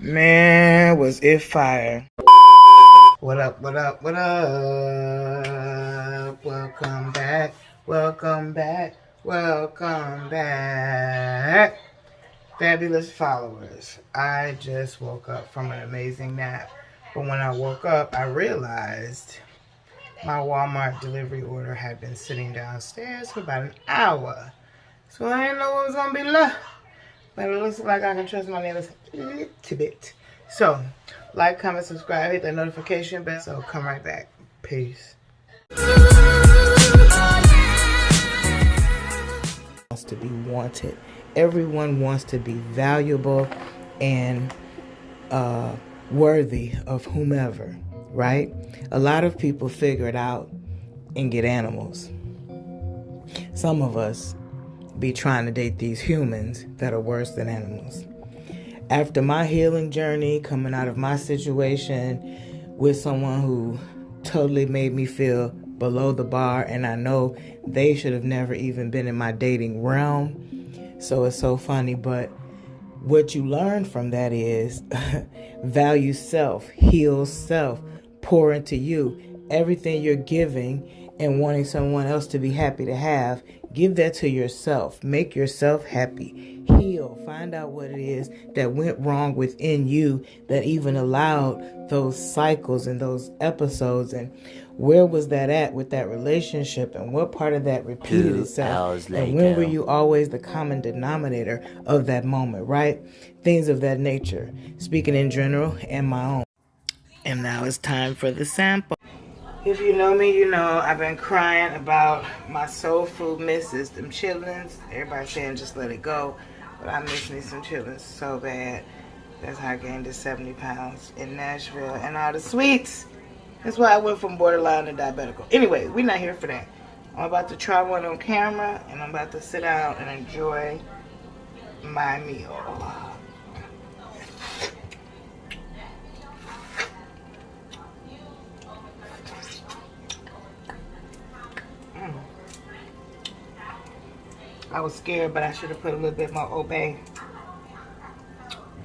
Man, was it fire. What up, what up, what up? Welcome back, welcome back, welcome back. Fabulous followers. I just woke up from an amazing nap. But when I woke up, I realized my Walmart delivery order had been sitting downstairs for about an hour. So I didn't know what was going to be left. But it looks like I can trust my neighbors a little bit. So, like, comment, subscribe, hit that notification bell. So, come right back. Peace. Wants to be wanted. Everyone wants to be valuable and worthy of whomever, right? A lot of people figure it out and get animals. Some of us be trying to date these humans that are worse than animals. After my healing journey, coming out of my situation with someone who totally made me feel below the bar, and I know they should have never even been in my dating realm. So it's so funny, but what you learn from that is value self, heal self, pour into you. Everything you're giving and wanting someone else to be happy to have, give that to yourself. Make yourself happy. Heal. Find out what it is that went wrong within you that even allowed those cycles and those episodes, and where was that at with that relationship, and what part of that repeated itself, and when were you always the common denominator of that moment, right? Things of that nature, speaking in general and my own. And now it's time for the sample. If you know me, you know I've been crying about my soul food misses, them chitlins. Everybody saying just let it go, but I miss me some chitlins so bad. That's how I gained the 70 pounds in Nashville and all the sweets. That's why I went from borderline to diabetical. Anyway, we're not here for that. I'm about to try one on camera, and I'm about to sit down and enjoy my meal. I was scared, but I should have put a little bit more obey.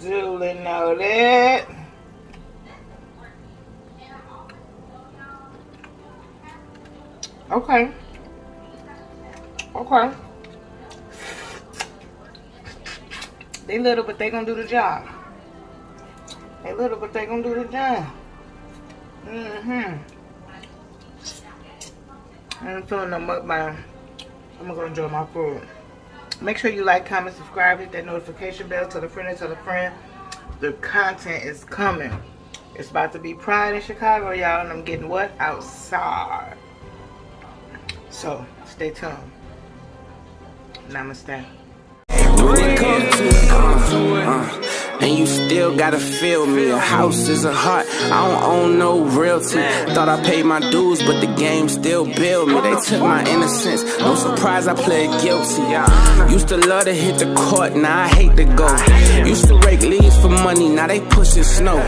Duly noted. Okay. Okay. They little, but they gonna do the job. They little, but they gonna do the job. I ain't feeling no mukbang. I'm gonna enjoy my food. Make sure you like, comment, subscribe, hit that notification bell, tell a friend and tell a friend. The content is coming. It's about to be Pride in Chicago, y'all, and I'm getting what? Outside. So, stay tuned. Namaste. When it comes to it, and you still gotta feel me. A house is a heart, I don't own no realty. Thought I paid my dues, but the game still build me. They took my innocence, no surprise I pled guilty. Used to love to hit the court, now I hate to go. Used to rake leaves for money, now they pushing snow.